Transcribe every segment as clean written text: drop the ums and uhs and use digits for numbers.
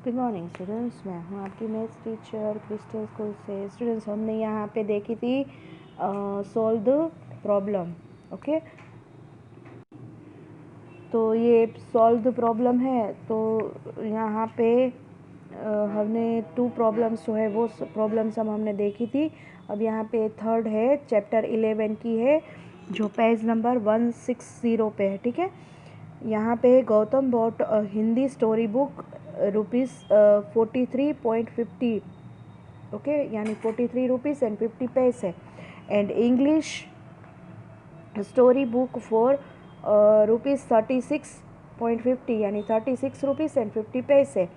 Good morning students, मैं हूँ आपकी मैथ्स टीचर क्रिस्टल स्कूल से। स्टूडेंट्स, हमने यहाँ पे देखी थी सॉल्व द प्रॉब्लम। ओके, तो ये सॉल्व द प्रॉब्लम है। तो यहाँ पे हमने 2 प्रॉब्लम्स जो है वो प्रॉब्लम्स हमने देखी थी। अब यहाँ पे थर्ड है, चैप्टर 11 की है, जो पेज नंबर 160 पे है। ठीक है, यहाँ पे Gautam bought Hindi story book ₹43.50। Okay, यानी 43 रुपीज़ एंड 50 पैसे। And English story book for ₹36.50, यानी 36 रुपीज़ एंड 50 पैसे।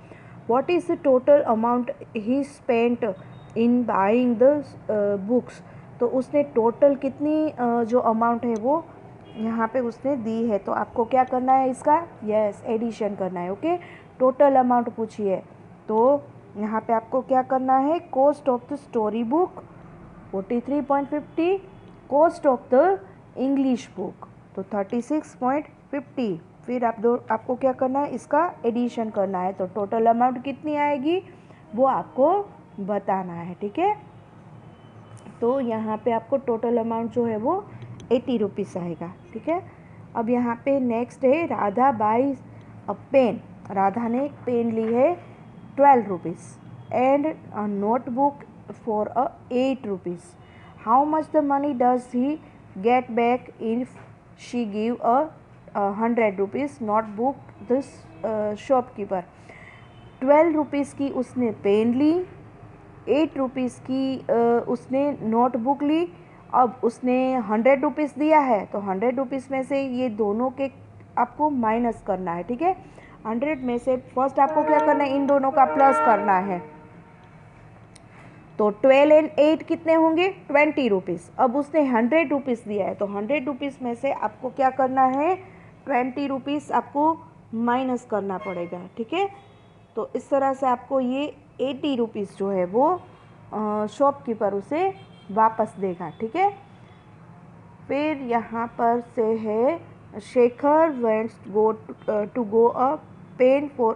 What is the total amount he spent in buying the books. तो उसने टोटल कितनी जो अमाउंट है वो यहाँ पे उसने दी है। तो आपको क्या करना है इसका, यस, एडिशन करना है। ओके, टोटल अमाउंट पूछिए तो यहाँ पे आपको क्या करना है, cost of the story book 43.50, cost of the English book तो 36.50। फिर आपको क्या करना है, इसका एडिशन करना है। तो टोटल अमाउंट कितनी आएगी वो आपको बताना है। ठीक है, तो यहाँ पे आपको टोटल अमाउंट जो है वो 80 रुपीज़ आएगा। ठीक है, अब यहाँ पे नेक्स्ट है, Radha buy a pen. Radha ने एक पेन ली है 12 rupees and a notebook for 8 rupees. How much the money does he get back if she give 100 rupees notebook this shopkeeper. 12 rupees की उसने पेन ली, 8 रुपीज़ की उसने नोटबुक ली। अब उसने 100 रुपीज़ दिया है, तो 100 रुपीज़ में से ये दोनों के आपको माइनस करना है। ठीक है, 100 में से फर्स्ट आपको क्या करना है, इन दोनों का प्लस करना है। तो 12 एंड 8 कितने होंगे, 20 रुपीज़। अब उसने 100 रुपीज़ दिया है, तो 100 रुपीज़ में से आपको क्या करना है, 20 रुपीज़ आपको माइनस करना पड़ेगा। ठीक है, तो इस तरह से आपको ये 80 रुपीज़ जो है वो शॉपकीपर उसे वापस देगा। ठीक है, फिर यहाँ पर से है, Shekhar wants to go a pen for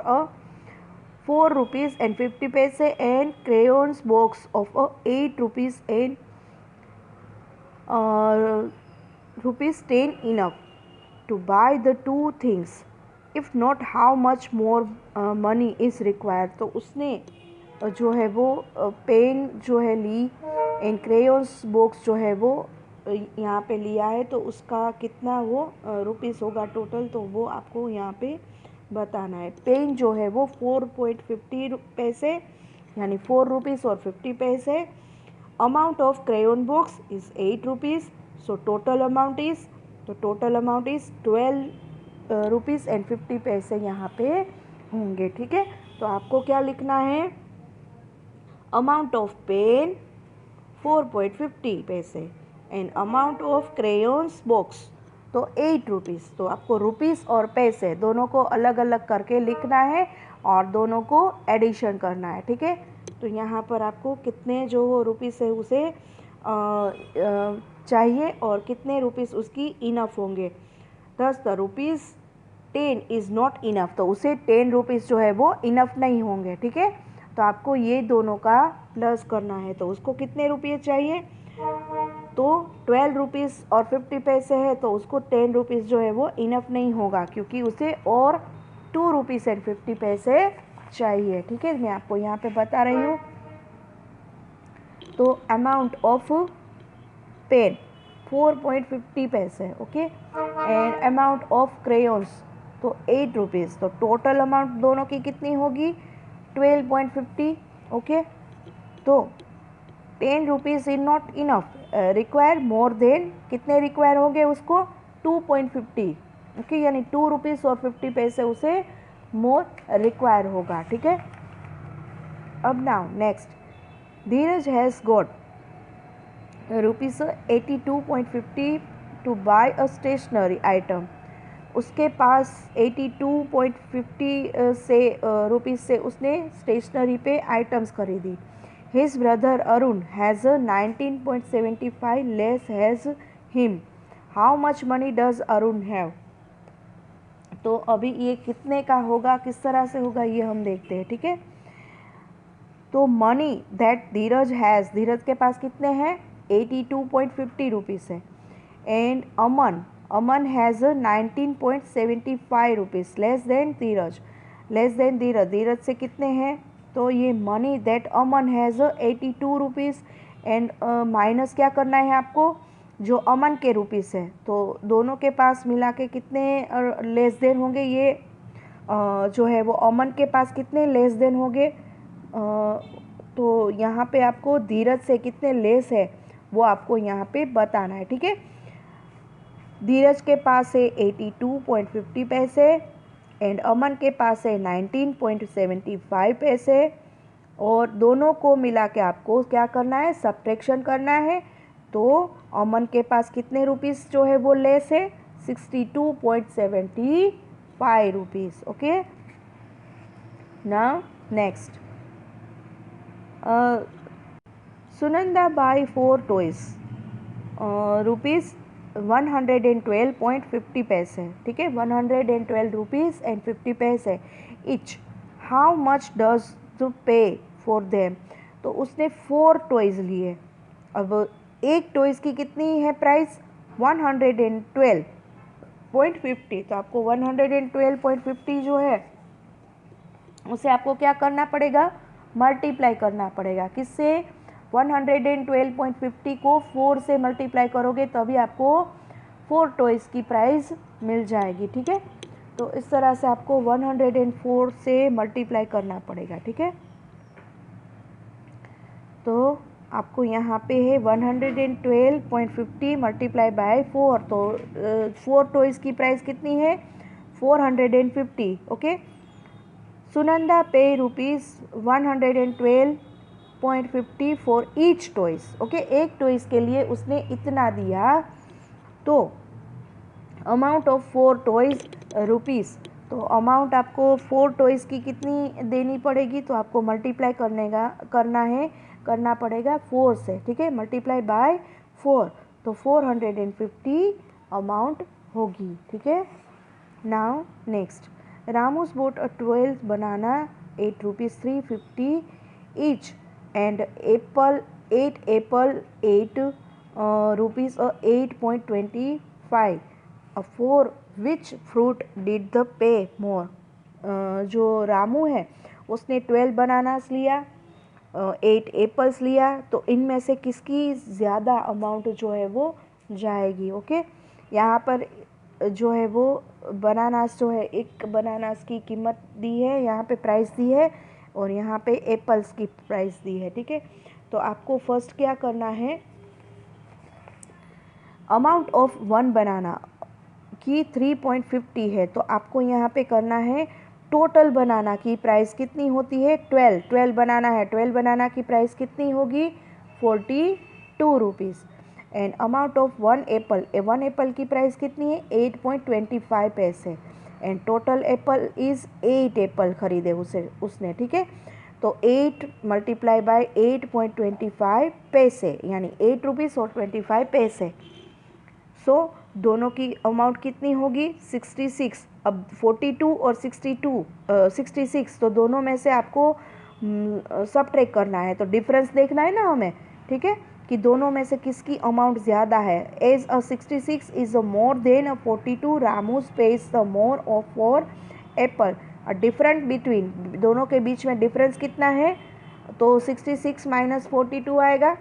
4 rupees and 50 पैसे and crayons box of 8 rupees and ₹10 enough to buy the 2 things. If not how much more money is required. तो उसने जो है वो पेन जो है ली एंड क्रेयॉन्स बॉक्स जो है वो यहाँ पे लिया है, तो उसका कितना वो रुपीज़ होगा टोटल, तो वो आपको यहाँ पे बताना है। पेन जो है वो 4.50 पैसे, यानी 4 रुपीज़ और 50 पैसे। Amount of crayon box is 8 rupees, so total amount is 12 rupees and 50 पैसे यहाँ पे होंगे। ठीक है, तो आपको क्या लिखना है, अमाउंट ऑफ पेन 4.50 पैसे and amount of crayons box तो 8 रुपीज़। तो आपको रुपीज़ और पैसे दोनों को अलग अलग करके लिखना है और दोनों को एडिशन करना है। ठीक है, तो यहाँ पर आपको कितने जो रुपीज़ है उसे चाहिए और कितने रुपीज़ उसकी इनफ होंगे। दस the rupees 10 is not enough, तो उसे 10 रुपीज़ जो है वो इनफ नहीं होंगे। ठीक है, तो आपको ये दोनों का प्लस करना है। तो उसको कितने रुपये चाहिए, तो 12 रुपीज़ और 50 पैसे है, तो उसको 10 रुपीज़ जो है वो इनफ नहीं होगा, क्योंकि उसे और 2 रुपीज़ एंड 50 पैसे चाहिए। ठीक है, मैं आपको यहाँ पे बता रही हूँ। तो अमाउंट ऑफ पेन 4.50 पैसे, okay, and amount of crayons तो 8 रुपीज़। तो टोटल अमाउंट दोनों की कितनी होगी, 12.50। ओके, तो 10 rupees is not enough, require more than, कितने रिक्वायर होंगे उसको, 2.50। ओके, यानी 2 रुपीज़ और 50 पैसे उसे मोर रिक्वायर होगा। ठीक है, अब now next, Dheeraj has got ₹82.50 to buy a stationery item. उसके पास 82.50 से रुपीज़ से उसने स्टेशनरी पे आइटम्स खरीदी। His brother Arun has 19.75 less has him. How much money does Arun have. तो अभी ये कितने का होगा, किस तरह से होगा, ये हम देखते हैं, ठीक है। तो money that Dheeraj has, Dheeraj के पास कितने हैं, 82.50 रुपीज़ है। And Aman has 19.75 rupees, less than Dheeraj, less than Dheeraj, Dheeraj से कितने हैं, तो ये money that Aman has 82 rupees and minus क्या करना है आपको, जो अमन के रुपीज़ है, तो दोनों के पास मिला के कितने लेस देन होंगे, ये जो है वो अमन के पास कितने लेस देन होंगे, तो यहाँ पे आपको धीरज से कितने लेस है वो आपको यहाँ पे बताना है, ठीक है। धीरज के पास है 82.50 पैसे एंड अमन के पास है 19.75 पैसे, और दोनों को मिला के आपको क्या करना है, सब्ट्रैक्शन करना है। तो अमन के पास कितने रुपीस जो है वो लेस है, 62.75 rupees, okay. Now next, Sunanda buy 4 toys, rupees 112.50 paise, ठीक है, 112 rupees and 50 paise each. How much does to pay for them, तो उसने 4 टॉयज़ लिए। अब एक टॉयज़ की कितनी है प्राइस, 112.50, तो आपको 112.50 जो है उसे आपको क्या करना पड़ेगा, मल्टीप्लाई करना पड़ेगा, किससे, 112.50 को 4 से मल्टीप्लाई करोगे तभी आपको 4 टॉयज़ की प्राइस मिल जाएगी, ठीक है। तो इस तरह से आपको 104 से मल्टीप्लाई करना पड़ेगा, ठीक है। तो आपको यहाँ पे है 112.50 मल्टीप्लाई बाय 4, तो 4 टॉयज़ की प्राइस कितनी है, 450, ओके। सुनंदा पे rupees 112.50 for each toys, okay, एक टॉयज़ के लिए उसने इतना दिया। तो अमाउंट ऑफ 4 टॉयज़ रुपीज़, तो अमाउंट आपको 4 टॉयज़ की कितनी देनी पड़ेगी, तो आपको मल्टीप्लाई करना पड़ेगा 4 से, ठीक है, मल्टीप्लाई बाय 4, तो 450 अमाउंट होगी, ठीक है। Now next, Ramus bought a 12 banana 8 rupees 350 each and 8 rupees 8.25 for which fruit did the pay more। जो रामू है उसने 12 बनानास लिया, 8 एप्पल्स लिया, तो इनमें से किसकी ज़्यादा अमाउंट जो है वो जाएगी, ओके। यहाँ पर जो है वो बनानास जो है, एक बनानास की कीमत दी है, यहाँ पे प्राइस दी है, और यहाँ पे एप्पल्स की प्राइस दी है, ठीक है। तो आपको फर्स्ट क्या करना है, अमाउंट ऑफ 1 बनाना की 3.50 है, तो आपको यहाँ पे करना है टोटल बनाना की प्राइस कितनी होती है, 12 बनाना है, 12 बनाना की प्राइस कितनी होगी, 42 rupees. And amount of 1 Apple, 1 Apple की प्राइस कितनी है, 8.25 पैसे, and total Apple is 8 Apple खरीदे उसने, ठीक है। तो 8 मल्टीप्लाई बाय 8.25 पैसे, यानी 8 रुपीज़ और 25 पैसे। सो दोनों की अमाउंट कितनी होगी, 66। अब 42 और 66, तो दोनों में से आपको सबट्रैक्ट करना है, तो डिफरेंस देखना है ना हमें, ठीक है, कि दोनों में से किसकी अमाउंट ज़्यादा है। As a 66 is a more than a 42, Ramu's page the more of for apple. Different between, दोनों के बीच में डिफरेंस कितना है, तो 66 माइनस 42 आएगा,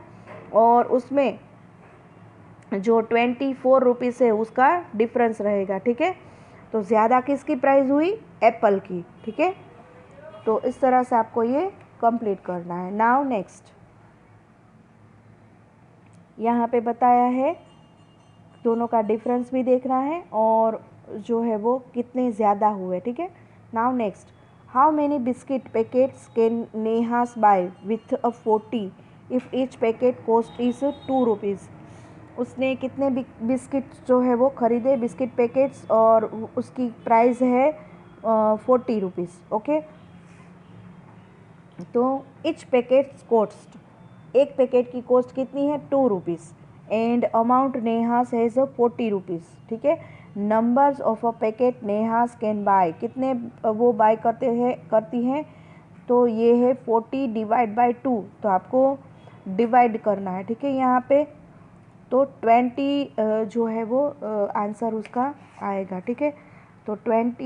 और उसमें जो 24 रुपीज़ है उसका डिफरेंस रहेगा, ठीक है। तो ज़्यादा किसकी प्राइस हुई, एप्पल की, ठीक है। तो इस तरह से आपको ये कंप्लीट करना है। नाउ नेक्स्ट, यहाँ पे बताया है दोनों का डिफरेंस भी देखना है और जो है वो कितने ज़्यादा हुए, ठीक है। Now next, how many biscuit packets can Neha's buy with a 40 if each packet cost is 2 rupees. उसने कितने बिस्किट जो है वो ख़रीदे, बिस्किट पैकेट्स, और उसकी प्राइस है 40 रुपीज़, ओके। तो इच पैकेट कॉस्ट, एक पैकेट की कॉस्ट कितनी है, 2 rupees, and amount Neha has 40 rupees, ठीक है। Numbers of a packet नेहास can buy, कितने वो बाय करती हैं, तो ये है 40 डिवाइड बाय 2, तो आपको डिवाइड करना है, ठीक है। यहाँ पे तो 20 जो है वो आंसर उसका आएगा, ठीक है। तो 20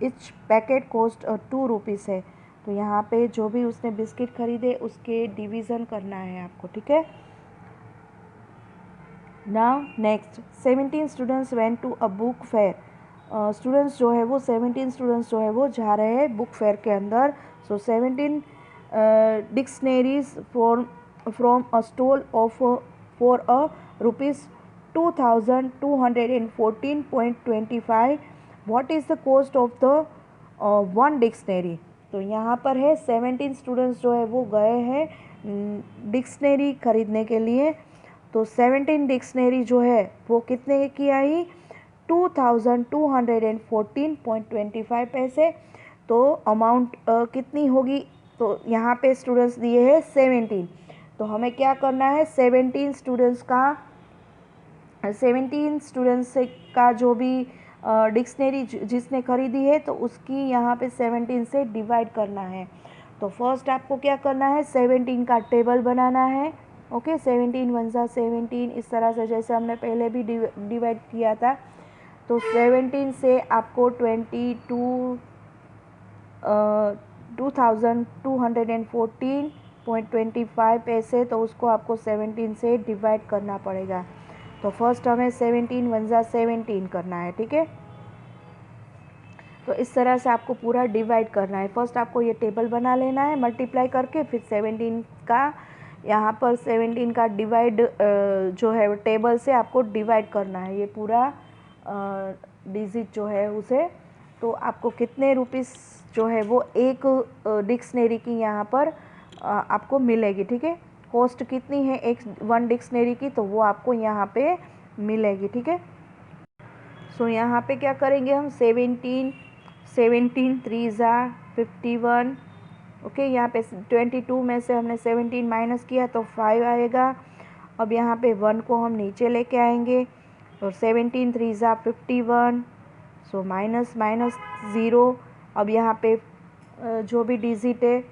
इच पैकेट कोस्ट 2 रुपीज़ है, तो यहाँ पे जो भी उसने बिस्किट खरीदे उसके डिवीज़न करना है आपको, ठीक है। Now next 17 students went to a book fair, students जो है वो 17 स्टूडेंट्स जो है वो जा रहे हैं बुक फेयर के अंदर। सो 17 dictionaries from a stall of for a rupees 2214.25, what is the cost of the one dictionary. तो यहाँ पर है 17 स्टूडेंट्स जो है वो गए हैं डिक्शनरी खरीदने के लिए। तो 17 डिक्शनरी जो है वो कितने की आई, 2214.25 पैसे। तो अमाउंट कितनी होगी, तो यहाँ पे स्टूडेंट्स दिए हैं 17, तो हमें क्या करना है 17 स्टूडेंट्स का जो भी डिक्शनरी जिसने खरीदी है तो उसकी यहाँ पे 17 से डिवाइड करना है। तो फर्स्ट आपको क्या करना है 17 का टेबल बनाना है, ओके। 17 वन ज़ा 17, इस तरह से जैसे हमने पहले भी डिवाइड किया था। तो 17 से आपको 2214.25 पैसे, तो उसको आपको 17 से डिवाइड करना पड़ेगा। तो फर्स्ट हमें 17 वन ज़ा 17 करना है, ठीक है। तो इस तरह से आपको पूरा डिवाइड करना है। फर्स्ट आपको ये टेबल बना लेना है मल्टीप्लाई करके, फिर 17 का यहाँ पर 17 का डिवाइड जो है टेबल से आपको डिवाइड करना है ये पूरा डिजिट जो है उसे। तो आपको कितने रुपीस जो है वो एक डिक्शनरी की यहाँ पर आपको मिलेगी, ठीक है। कॉस्ट कितनी है एक वन डिक्शनरी की, तो वो आपको यहाँ पे मिलेगी, ठीक है। सो यहाँ पे क्या करेंगे हम 17 3 ज़ा 51, ओके। यहाँ पे 22 में से हमने 17 माइनस किया तो 5 आएगा। अब यहाँ पे 1 को हम नीचे लेके आएंगे, और 17 3 ज़ा 51, सो माइनस 0। अब यहाँ पे जो भी डिजिट है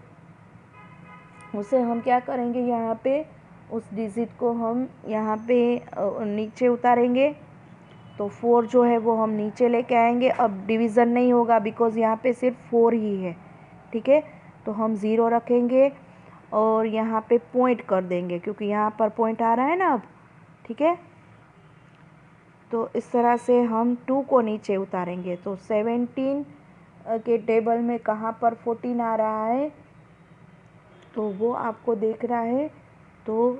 उसे हम क्या करेंगे, यहाँ पे उस डिजिट को हम यहाँ पे नीचे उतारेंगे। तो 4 जो है वो हम नीचे लेके आएंगे। अब डिवीज़न नहीं होगा बिकॉज़ यहाँ पे सिर्फ 4 ही है, ठीक है। तो हम 0 रखेंगे और यहाँ पे पॉइंट कर देंगे क्योंकि यहाँ पर पॉइंट आ रहा है ना अब, ठीक है। तो इस तरह से हम 2 को नीचे उतारेंगे। तो 17 के टेबल में कहाँ पर 14 आ रहा है, तो वो आपको देख रहा है। तो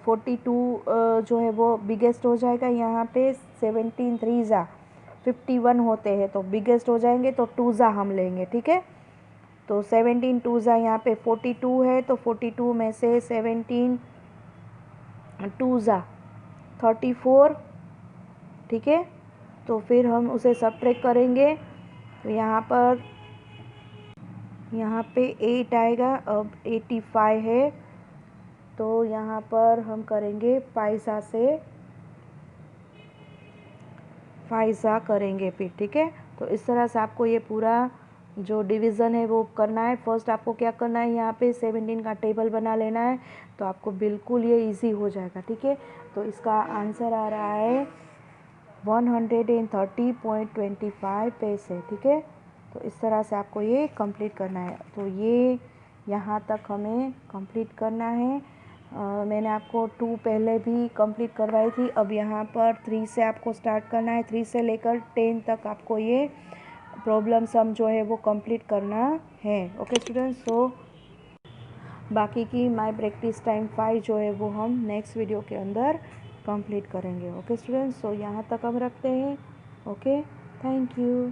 42 जो है वो बिगेस्ट हो जाएगा। यहाँ पे 17 3 ज़ा 51 होते हैं तो बिगेस्ट हो जाएंगे, तो 2 ज़ा हम लेंगे, ठीक है। तो 17 2 ज़ा यहाँ पे 42 है, तो 42 में से 17 2 ज़ा 34, ठीक है। तो फिर हम उसे सब्ट्रैक्ट करेंगे, तो यहाँ पे 8 आएगा। अब 85 है, तो यहाँ पर हम करेंगे 5 ज़ा करेंगे फिर, ठीक है। तो इस तरह से आपको ये पूरा जो डिवीज़न है वो करना है। फर्स्ट आपको क्या करना है, यहाँ पे 17 का टेबल बना लेना है, तो आपको बिल्कुल ये इजी हो जाएगा, ठीक है। तो इसका आंसर आ रहा है 130.25 पैसे, ठीक है। तो इस तरह से आपको ये कंप्लीट करना है। तो ये यहाँ तक हमें कंप्लीट करना है। मैंने आपको 2 पहले भी कंप्लीट करवाई थी। अब यहाँ पर 3 से आपको स्टार्ट करना है। 3 से लेकर 10 तक आपको ये प्रॉब्लम सम जो है वो कंप्लीट करना है, ओके स्टूडेंट्स। सो बाकी की माय प्रैक्टिस टाइम 5 जो है वो हम नेक्स्ट वीडियो के अंदर कंप्लीट करेंगे, ओके स्टूडेंट्स। सो यहाँ तक हम रखते हैं, ओके, थैंक यू।